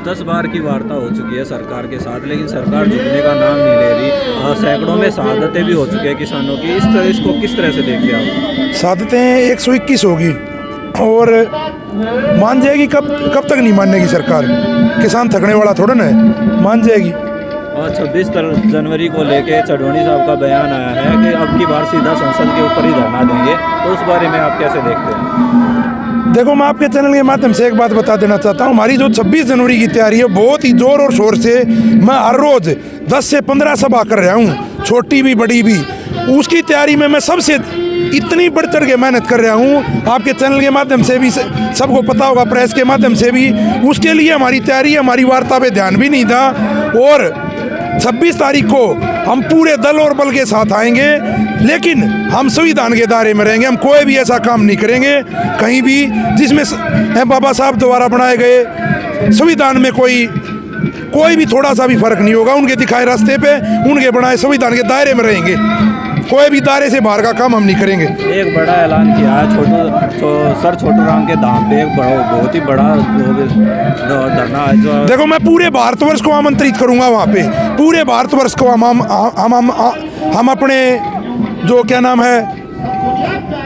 10 बार की वार्ता हो चुकी है सरकार के साथ, लेकिन सरकार झुकने का नाम नहीं ले रही। सैकड़ों में शहादतें भी हो चुकी है किसानों की। इसको किस तरह से देखते हैं आप? शहादतें 121 होगी और मान जाएगी। कब तक नहीं मानेगी सरकार? किसान थकने वाला थोड़ा ना है, मान जाएगी। और 26 जनवरी को लेके चढ़ोनी साहब का बयान आया है कि अब की बार सीधा संसद के ऊपर ही धरना देंगे, तो उस बारे में आप कैसे देखते हैं? देखो, मैं आपके चैनल के माध्यम से एक बात बता देना चाहता हूँ। हमारी जो 26 जनवरी की तैयारी है बहुत ही जोर और शोर से मैं हर रोज़ 10 से 15 सभा कर रहा हूँ, छोटी भी बड़ी भी। उसकी तैयारी में मैं सबसे इतनी बढ़ चढ़ के मेहनत कर रहा हूँ। आपके चैनल के माध्यम से भी सबको पता होगा, प्रेस के माध्यम से भी। उसके लिए हमारी तैयारी, हमारी वार्ता पे ध्यान भी नहीं था। और 26 तारीख को हम पूरे दल और बल के साथ आएंगे, लेकिन हम संविधान के दायरे में रहेंगे। हम कोई भी ऐसा काम नहीं करेंगे कहीं भी जिसमें बाबा साहब द्वारा बनाए गए संविधान में कोई भी थोड़ा सा भी फर्क नहीं होगा। उनके दिखाए रास्ते पे, उनके बनाए संविधान के दायरे में रहेंगे। कोई भी दायरे से बाहर का काम हम नहीं करेंगे। एक बड़ा ऐलान किया है सर छोटू राम के धाम पे, एक बहुत ही बड़ा धरना है जो। देखो, मैं पूरे भारतवर्ष को आमंत्रित करूंगा वहाँ पे। पूरे भारतवर्ष को हम अपने जो क्या नाम है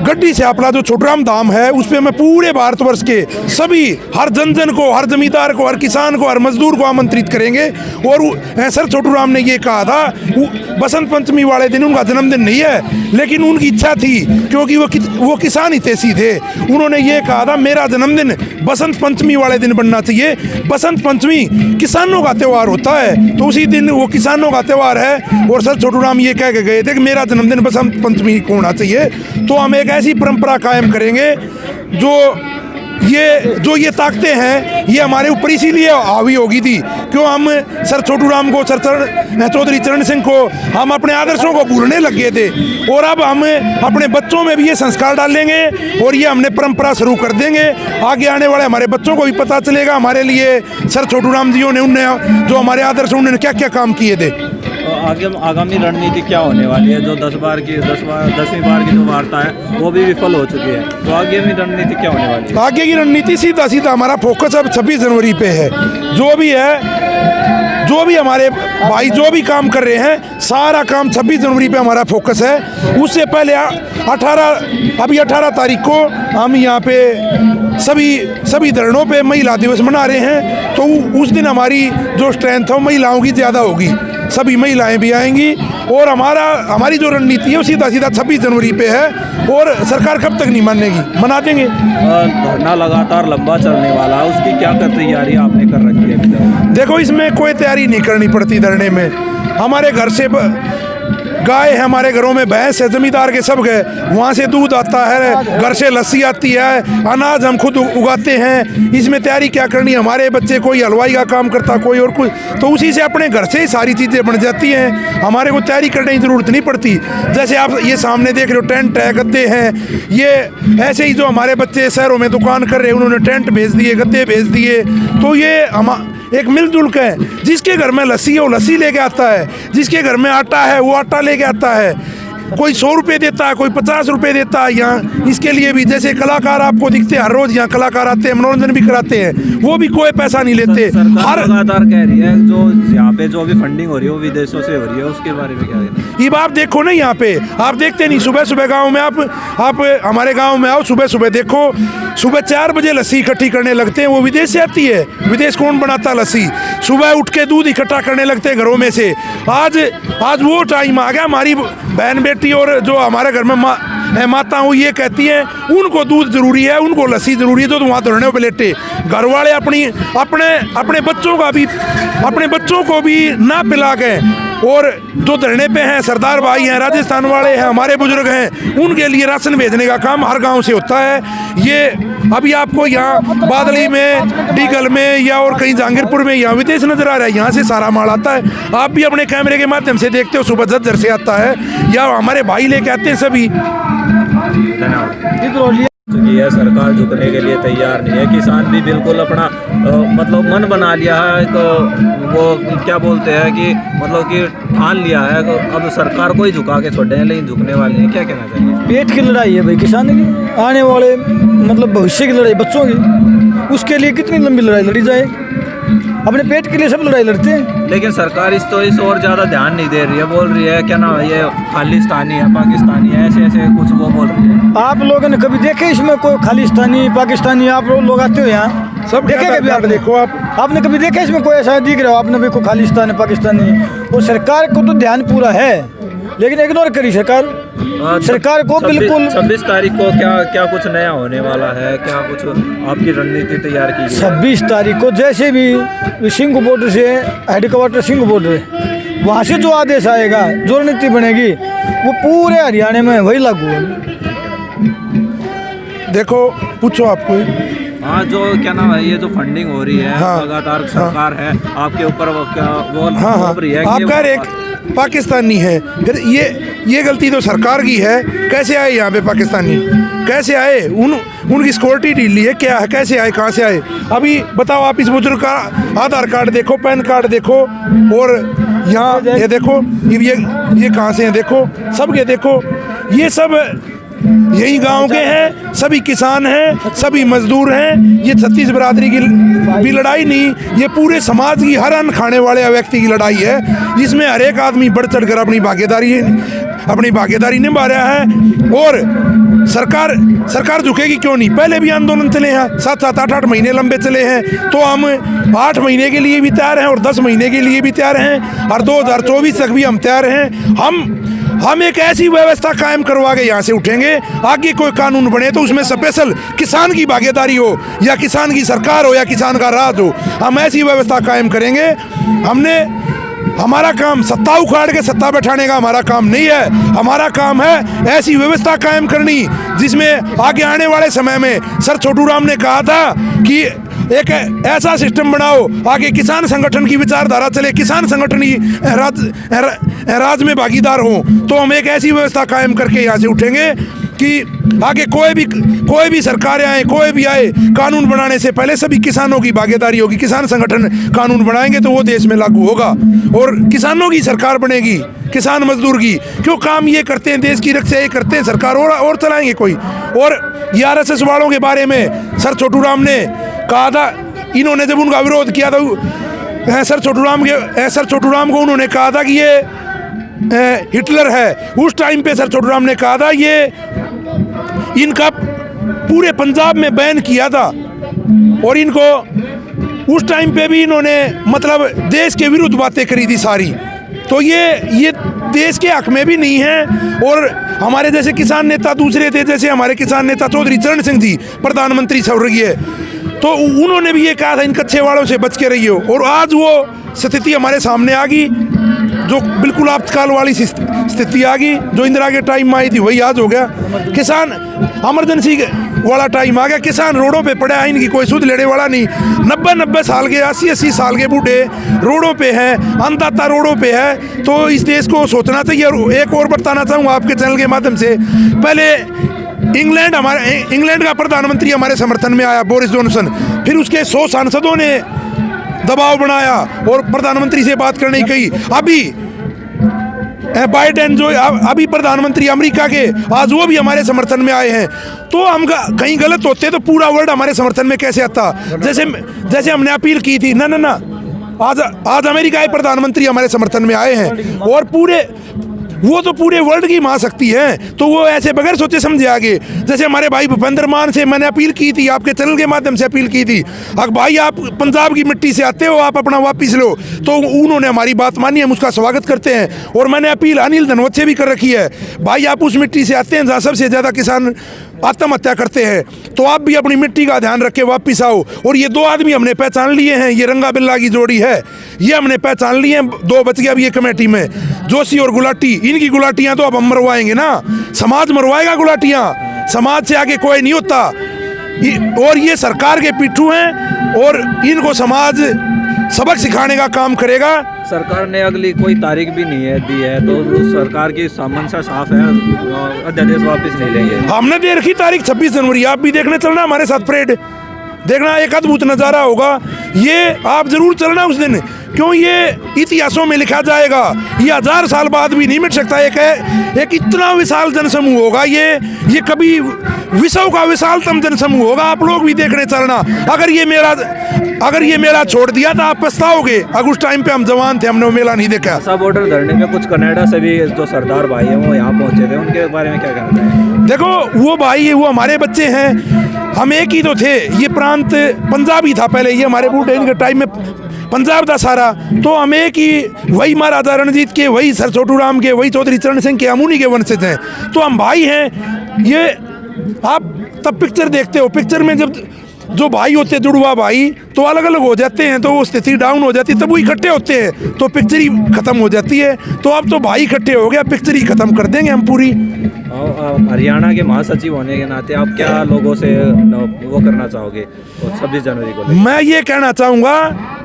गड्डी से अपना जो छोटूराम धाम है, उस पर मैं पूरे भारतवर्ष के सभी, हर जन को, हर जमींदार को, हर किसान को, हर मजदूर को आमंत्रित करेंगे। और सर छोटूराम ने ये कहा था, बसंत पंचमी वाले दिन उनका जन्मदिन नहीं है, लेकिन उनकी इच्छा थी, क्योंकि वो किसान हितैषी थे। उन्होंने ये कहा था मेरा जन्मदिन बसंत पंचमी वाले दिन बनना चाहिए। बसंत पंचमी किसानों का त्यौहार होता है, तो उसी दिन वो किसानों का त्यौहार है। और सर छोटूराम ये कह के गए थे कि मेरा जन्मदिन बसंत पंचमी को होना चाहिए। तो हम एक ऐसी परंपरा कायम करेंगे जो ये ताकतें हैं, ये हमारे ऊपर इसीलिए हावी होगी थी क्यों हम सर छोटूराम को, सर चौधरी चरण सिंह को, हम अपने आदर्शों को भूलने लग गए थे। और अब हम अपने बच्चों में भी ये संस्कार डालेंगे और ये हमने परंपरा शुरू कर देंगे। आगे आने वाले हमारे बच्चों को भी पता चलेगा हमारे लिए सर छोटूराम जी ने, उनने जो हमारे आदर्श, उन्होंने क्या क्या काम किए थे। तो आगामी रणनीति क्या होने वाली है? जो 10वीं बार की जो वार्ता है वो भी विफल हो चुकी है, तो आगामी रणनीति क्या होने वाली है? आगे की रणनीति सीधा हमारा फोकस अब 26 जनवरी पे है। जो भी हमारे भाई जो भी काम कर रहे हैं, सारा काम 26 जनवरी पे हमारा फोकस है। उससे पहले 18 तारीख को हम यहाँ पे सभी धरणों पे महिला दिवस मना रहे हैं। तो उस दिन हमारी जो स्ट्रेंथ है वो महिलाओं की ज़्यादा होगी, सभी महिलाएं भी आएंगी। और हमारी जो रणनीति है वो सीधा 26 जनवरी पे है। और सरकार कब तक नहीं मानेगी, मना देंगे। धरना लगातार लंबा चलने वाला है, उसकी क्या तैयारी आपने कर रखी है? देखो, इसमें कोई तैयारी नहीं करनी पड़ती धरने में। हमारे घर से गाय है, हमारे घरों में भैंस है, जमींदार के सब गए, वहाँ से दूध आता है, घर से लस्सी आती है, अनाज हम खुद उगाते हैं। इसमें तैयारी क्या करनी? हमारे बच्चे कोई हलवाई का काम करता, कोई और कुछ, तो उसी से अपने घर से ही सारी चीज़ें बन जाती हैं। हमारे को तैयारी करने की ज़रूरत नहीं पड़ती। जैसे आप ये सामने देख रहे हो, टेंट है, गद्दे हैं, ये ऐसे ही जो हमारे बच्चे शहरों में दुकान कर रहे हैं, उन्होंने टेंट भेज दिए, गद्दे भेज दिए। तो ये हम एक मिलजुल के, जिसके घर में लस्सी है वो लस्सी लेके आता है, जिसके घर में आटा है वो आटा लेके आता है। कोई 100 रुपये देता है, कोई 50 रुपये देता है। यहाँ इसके लिए भी जैसे कलाकार आपको दिखते हैं, हर रोज यहाँ कलाकार आते हैं, मनोरंजन भी कराते हैं, वो भी कोई पैसा नहीं लेते। हर लगातार कह रही है जो यहाँ पे जो भी फंडिंग हो रही है वो विदेशों से हो रही है, उसके बारे में क्या है? ये आप देखो ना, यहाँ पे आप देखते नहीं, सुबह सुबह गाँव में आप हमारे गाँव में आओ, सुबह सुबह देखो, सुबह 4 बजे लस्सी इकट्ठी करने लगते हैं, वो विदेश से आती है। विदेश कौन बनाता लस्सी? सुबह उठ के दूध इकट्ठा करने लगते हैं घरों में से। आज वो टाइम आ गया, हमारी बहन बेटी और जो हमारे घर में माता हूँ ये कहती हैं उनको दूध जरूरी है, उनको लस्सी जरूरी है, तो वहाँ धरने पे लेटे। घर वाले अपने बच्चों को भी ना पिला के, और जो धरने पे हैं सरदार भाई हैं, राजस्थान वाले हैं, हमारे बुजुर्ग हैं, उनके लिए राशन भेजने का काम हर गांव से होता है। ये अभी आपको यहाँ बादली में, डीगल में या और कहीं जहांगीरपुर में यहाँ विदेश नजर आ रहा है, यहाँ से सारा माल आता है। आप भी अपने कैमरे के माध्यम से देखते हो, सुबह झज्जर से आता है या हमारे भाई लेके आते हैं सभी। चुकी है, सरकार झुकने के लिए तैयार नहीं है। किसान भी बिल्कुल अपना मतलब मन बना लिया है, तो वो क्या बोलते हैं कि मतलब कि ठान लिया है, तो अब सरकार को ही झुका के छोड़े हैं, लेकिन झुकने वाले नहीं। क्या कहना चाहिए? पेट की लड़ाई है भाई, किसान की आने वाले मतलब भविष्य की लड़ाई, बच्चों की, उसके लिए कितनी लंबी लड़ाई लड़ी जाए। अपने पेट के लिए सब लड़ाई लड़ते हैं। लेकिन सरकार इस और ज़्यादा ध्यान नहीं दे रही है, बोल रही है क्या नाम है ये खालिस्तानी है, पाकिस्तानी है, ऐसे ऐसे कुछ वो बोल रही है। आप लोगों ने कभी देखे इसमें कोई खालिस्तानी पाकिस्तानी? आप लोग आते हो यहाँ, सब देखे कभी? आप देखो, आपने कभी देखा इसमें कोई ऐसा दिख रहा हो आपने भी कोई खालिस्तानी पाकिस्तानी? वो सरकार को तो ध्यान पूरा है, लेकिन इग्नोर करी सरकार को बिल्कुल। 26 तारीख को क्या कुछ नया होने वाला है? क्या कुछ आपकी रणनीति तैयार की? 26 तारीख को जैसे भी सिंह बॉर्डर से हेडक्वार्टर सिंह बॉर्डर है, वहाँ से जो आदेश आएगा, जो रणनीति बनेगी, वो पूरे हरियाणा में वही लागू होगी। देखो पूछो आपको। हाँ, जो क्या नाम है ये जो फंडिंग हो रही है, हाँ, लगातार सरकार है आपके ऊपर वो क्या वो हाँ, रही है आपका एक पाकिस्तानी है, फिर ये गलती तो सरकार की है। कैसे आए यहाँ पे पाकिस्तानी? कैसे आए? उनकी सिक्योरिटी ढीली है क्या है? कैसे आए, कहाँ से आए? अभी बताओ आप, इस बुजुर्ग का आधार कार्ड देखो, पैन कार्ड देखो, और यहाँ ये देखो, ये कहाँ से हैं देखो, सब ये देखो, ये सब यही गांव के हैं, सभी किसान हैं, सभी मजदूर हैं। ये 36 बरादरी की भी लड़ाई नहीं, ये पूरे समाज की, हर अन्न खाने वाले व्यक्ति की लड़ाई है, जिसमें हर एक आदमी बढ़ चढ़ कर अपनी भागीदारी निभा रहा है। और सरकार झुकेगी क्यों नहीं? पहले भी आंदोलन चले हैं, 7-7, 8-8 महीने लंबे चले हैं, तो हम 8 महीने के लिए भी तैयार हैं और 10 महीने के लिए भी तैयार हैं, और 2024 तक भी हम तैयार हैं। हम एक ऐसी व्यवस्था कायम करवा के यहाँ से उठेंगे। आगे कोई कानून बने तो उसमें स्पेशल किसान की भागीदारी हो, या किसान की सरकार हो, या किसान का राज हो, हम ऐसी व्यवस्था कायम करेंगे। हमारा काम सत्ता उखाड़ के सत्ता बैठाने का हमारा काम नहीं है। हमारा काम है ऐसी व्यवस्था कायम करनी जिसमें आगे आने वाले समय में, सर छोटू राम ने कहा था कि एक ऐसा सिस्टम बनाओ, आगे किसान संगठन की विचारधारा चले, किसान संगठन ही राज में भागीदार हो, तो हम एक ऐसी व्यवस्था कायम करके यहाँ से उठेंगे कि आगे कोई भी सरकार आए, कोई भी आए, कानून बनाने से पहले सभी किसानों की भागीदारी होगी। किसान संगठन कानून बनाएंगे तो वो देश में लागू होगा, और किसानों की सरकार बनेगी, किसान मजदूर की। क्यों काम ये करते हैं, देश की रक्षा ये करते हैं, सरकार और चलाएंगे कोई? और RSS वालों के बारे में सर छोटू राम ने कहा था, इन्होंने जब उनका विरोध किया था, सर छोटू राम को उन्होंने कहा था कि ये हिटलर है। उस टाइम पे सर छोटू राम ने कहा था ये इनका पूरे पंजाब में बैन किया था, और इनको उस टाइम पे भी इन्होंने मतलब देश के विरुद्ध बातें करी थी सारी। तो ये देश के हक में भी नहीं है। और हमारे जैसे किसान नेता दूसरे थे, जैसे हमारे किसान नेता चौधरी चरण सिंह जी, प्रधानमंत्री स्वर्गीय, तो उन्होंने भी ये कहा था इन कच्चे वालों से बच के रहियो। और आज वो स्थिति हमारे सामने आ गई, जो बिल्कुल आपातकाल वाली स्थिति आ गई, जो इंदिरा के टाइम में आई थी वही आज हो गया। किसान इमरजेंसी वाला टाइम आ गया, किसान रोडों पे पड़ा है, इनकी कोई सुध लेने वाला नहीं। 90-90 साल के, 80-80 साल के बूढ़े रोडों पे हैं, अन्नदाता रोडों पे है। तो इस देश को सोचना चाहिए। और एक और बताना चाहूँगा आपके चैनल के माध्यम से, पहले इंग्लैंड का प्रधानमंत्री हमारे समर्थन में आया, बोरिस जॉनसन, फिर उसके 100 सांसदों ने दबाव बनाया और प्रधानमंत्री से बात करने की कही। अभी बाइडेन जो अभी प्रधानमंत्री अमेरिका के, आज वो भी हमारे समर्थन में आए हैं। तो हम कहीं गलत होते तो पूरा वर्ल्ड हमारे समर्थन में कैसे आता? जैसे हमने अपील की थी, ना आज अमेरिका के प्रधानमंत्री हमारे समर्थन में आए हैं, और वो तो पूरे वर्ल्ड की महाशक्ति है। तो वो ऐसे बगैर सोचे समझे आगे। जैसे हमारे भाई भूपेंद्र मान से मैंने अपील की थी, आपके चैनल के माध्यम से अपील की थी, अगर भाई आप पंजाब की मिट्टी से आते हो, आप अपना वापिस लो, तो उन्होंने हमारी बात मानी, हम उसका स्वागत करते हैं। और मैंने अपील अनिल धनवत से भी कर रखी है, भाई आप उस मिट्टी से आते हैं जहाँ सबसे ज़्यादा किसान आत्महत्या करते हैं, तो आप भी अपनी मिट्टी का ध्यान रख के वापिस आओ। और ये 2 आदमी हमने पहचान लिए हैं, ये रंगा बिल्ला की जोड़ी है, ये हमने पहचान लिए हैं। 2 बच गया अभी ये कमेटी में, जोशी और गुलाटी। इनकी गुलाटियां तो अब हम मरवाएंगे ना, समाज मरवाएगा गुलाटियां, समाज से आगे कोई नहीं होता। और ये सरकार के पिट्ठू हैं, और इनको समाज सबक सिखाने का काम करेगा। सरकार ने अगली कोई तारीख भी नहीं दी है, तो सरकार की मंशा साफ है, अध्यादेश वापस नहीं लेंगे। हमने दे रखी तारीख 26 जनवरी, आप भी देखने चलना हमारे साथ परेड देखना, एक अद्भुत नज़ारा होगा। ये आप जरूर चलना उस दिन, क्यों ये इतिहासों में लिखा जाएगा, ये 1000 साल बाद भी नहीं मिट सकता। एक इतना विशाल जनसमूह होगा, ये कभी विश्व का विशालतम जनसमूह होगा। आप लोग भी देखने चलना। अगर ये मेला छोड़ दिया तो आप पछताओगे। अगर उस टाइम पे हम जवान थे, हमने वो मेला नहीं देखा। सब बॉर्डर धरने में कुछ कनाडा से भी जो सरदार भाई हैं वो यहाँ पहुँचे थे, उनके बारे में क्या कहना चाहिए? देखो वो भाई, वो हमारे बच्चे हैं, हम एक ही तो थे। ये प्रांत पंजाब ही था पहले, ये हमारे बूढ़े इनके टाइम में पंजाब था सारा। तो हम एक ही, वही महाराजा रणजीत के, वही सर छोटू राम के, वही चौधरी चरण सिंह के, हम उन्हीं के वंशज हैं। तो हम भाई हैं। ये आप तब पिक्चर देखते हो, पिक्चर में जब जो भाई होते हैं जुड़वा भाई, तो अलग अलग हो जाते हैं, तो वो स्थिति डाउन हो जाती है, तब वो इकट्ठे होते हैं तो पिक्चर ही खत्म हो जाती है। तो अब तो भाई इकट्ठे हो गया, पिक्चर ही खत्म कर देंगे हम पूरी। हरियाणा के महासचिव होने के नाते आप क्या लोगों से वो करना चाहोगे 26 जनवरी को? मैं ये कहना चाहूँगा,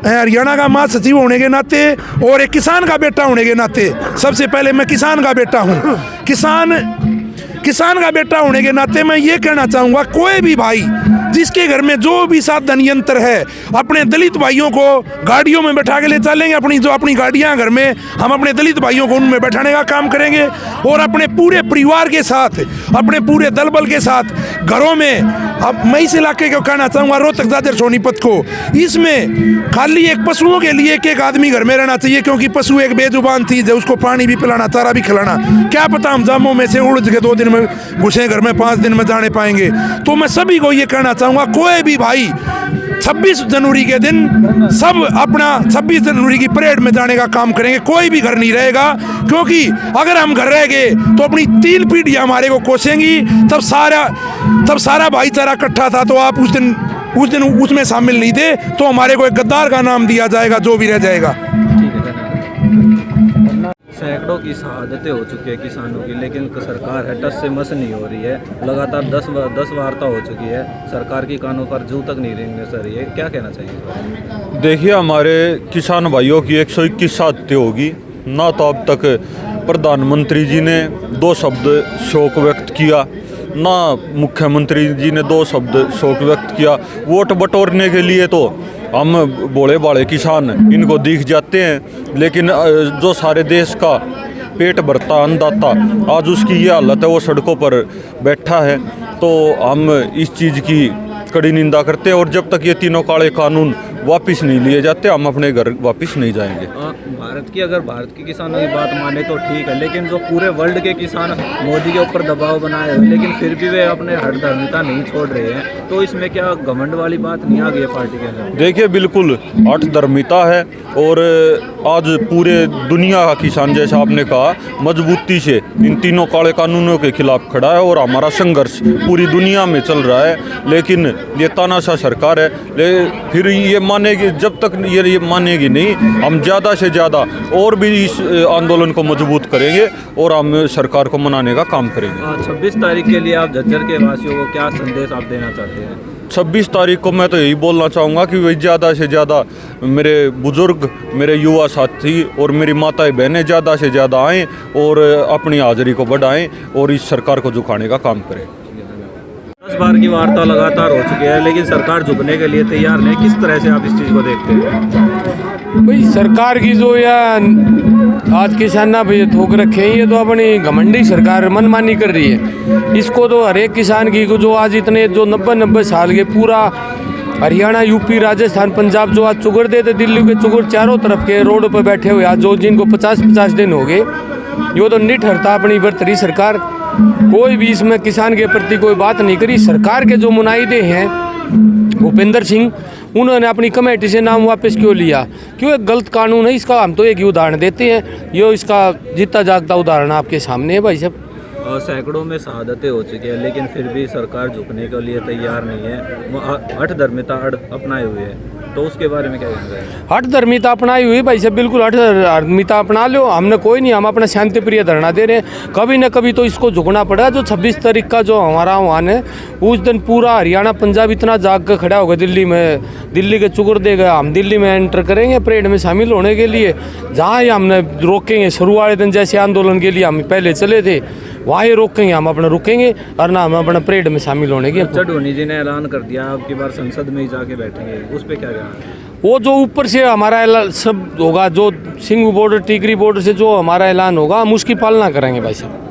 हरियाणा का महासचिव होने के नाते और एक किसान का बेटा होने के नाते, सबसे पहले मैं किसान का बेटा हूँ। किसान का बेटा होने के नाते मैं ये कहना चाहूँगा, कोई भी भाई जिसके घर में जो भी साधन यंत्र है, अपने दलित भाइयों को गाड़ियों में बैठा के ले चलेंगे। अपनी गाड़ियाँ घर में, हम अपने दलित भाइयों को उनमें बैठाने का काम करेंगे और अपने पूरे परिवार के साथ, अपने पूरे दल बल के साथ घरों में। अब मैं इस इलाके को कहना चाहूँगा, रोहतक दादर सोनीपत को, इसमें खाली एक पशुओं के लिए एक आदमी घर में रहना चाहिए, क्योंकि पशु एक बेजुबान चीज़ है, उसको पानी भी पिलाना, चारा भी खिलाना। क्या पता हम जामों में से उड़ के 2 दिन में घुसे घर में, 5 दिन में जाने पाएंगे। तो मैं सभी को ये कहना चाहूँगा, कोई भी भाई 26 जनवरी के दिन सब अपना 26 जनवरी की परेड में जाने का काम करेंगे। कोई भी घर नहीं रहेगा, क्योंकि अगर हम घर रह गए तो अपनी 3 पीढ़ियाँ हमारे को कोसेंगी। तब सारा भाईचारा इकट्ठा था, तो आप उस दिन उसमें शामिल नहीं थे, तो हमारे को एक गद्दार का नाम दिया जाएगा, जो भी रह जाएगा। सैकड़ों की शहादतें हो चुकी है किसानों की, लेकिन सरकार है टस से मस नहीं हो रही है। लगातार 10 वार्ता हो चुकी है, सरकार की कानों पर जू तक नहीं रेंगने सर रही है। क्या कहना चाहिए? देखिए, हमारे किसान भाइयों की 121 शहादतें होगी ना, तो अब तक प्रधानमंत्री जी ने 2 शब्द शोक व्यक्त किया, ना मुख्यमंत्री जी ने 2 शब्द शोक व्यक्त किया। वोट बटोरने के लिए तो हम भोले भाले किसान इनको दिख जाते हैं, लेकिन जो सारे देश का पेट भरता अन्नदाता, आज उसकी ये हालत है, वो सड़कों पर बैठा है। तो हम इस चीज़ की कड़ी निंदा करते हैं, और जब तक ये तीनों काले कानून वापस नहीं लिए जाते, हम अपने घर वापस नहीं जाएंगे। अगर भारत के किसानों की बात माने तो ठीक है, लेकिन जो पूरे वर्ल्ड के किसान मोदी के ऊपर दबाव बनाए हुए, लेकिन फिर भी वे अपने हठधर्मिता नहीं छोड़ रहे हैं, तो इसमें क्या घमंड वाली बात नहीं आ गई पार्टी के अंदर? देखिए, बिल्कुल हठधर्मिता है, और आज पूरे दुनिया का किसान, जैसा आपने कहा, मजबूती से इन तीनों काले कानूनों के खिलाफ खड़ा है, और हमारा संघर्ष पूरी दुनिया में चल रहा है। लेकिन ये तानाशाह सरकार है, फिर ये मानेगी, जब तक ये मानेगी नहीं, हम ज़्यादा से ज़्यादा और भी इस आंदोलन को मजबूत करेंगे, और हम सरकार को मनाने का काम करेंगे। 26 तारीख के लिए आप झज्जर के वासियों को क्या संदेश आप देना चाहते हैं? 26 तारीख को मैं तो यही बोलना चाहूँगा कि वही ज़्यादा से ज़्यादा मेरे बुज़ुर्ग, मेरे युवा साथी और मेरी माताएं बहनें ज़्यादा से ज़्यादा आएँ और अपनी हाज़िरी को बढ़ाएं और इस सरकार को झुकाने का काम करें। 10 बार की वार्ता लगातार हो चुकी है, लेकिन सरकार झुकने के लिए तैयार नहीं। किस तरह से आप इस चीज़ को देखते हैं? भाई, सरकार की जो या आज किसाना भी थोक रखे हैं, ये तो अपनी घमंडी सरकार मनमानी कर रही है। इसको तो हर एक किसान की जो आज इतने जो 90 साल के पूरा हरियाणा, यूपी, राजस्थान, पंजाब जो आज चुगड़ देते, दिल्ली के चुगड़ चारों तरफ के रोड पर बैठे हुए, आज जो जिनको 50-50 दिन हो गए, ये तो नहीं ठहरता अपनी बरतरी सरकार। कोई भी इसमें किसान के प्रति कोई बात नहीं करी। सरकार के जो मुनाइदे हैं भूपेंद्र सिंह, उन्होंने अपनी कमेटी से नाम वापस क्यों लिया? क्यों? एक गलत कानून है इसका। हम तो एक ही उदाहरण देते हैं, ये इसका जीता जागता उदाहरण आपके सामने है भाई साहब। सैकड़ों में शहादतें हो चुकी है, लेकिन फिर भी सरकार झुकने के लिए तैयार नहीं है। वो हठधर्मिता अपनाए हुए है, तो उसके बारे में क्या कहना है? हठधर्मिता अपनाई हुई भाई साहब, बिल्कुल हठधर्मिता अपना लो, हमने कोई नहीं, हम अपना शांति प्रिय धरना दे रहे हैं। कभी न कभी तो इसको झुकना पड़ा। जो 26 तारीख का जो हमारा आह्वान है, उस दिन पूरा हरियाणा, पंजाब इतना जाग कर खड़ा होगा दिल्ली में, दिल्ली के चुगड़ देगा। हम दिल्ली में एंटर करेंगे परेड में शामिल होने के लिए, जहाँ ही हमने रोकेंगे। शुरू वाले दिन जैसे आंदोलन के लिए हम पहले चले थे, वहाँ ही रोकेंगे, हम अपना रुकेंगे और ना हम अपना परेड में शामिल होने की। धोनी जी ने ऐलान कर दिया अब की बार संसद में ही जाके बैठेंगे, उस पर क्या कहना है? वो जो ऊपर से हमारा सब होगा, जो सिंघू बॉर्डर टिकरी बॉर्डर से जो हमारा ऐलान होगा हम उसकी पालना करेंगे भाई साहब।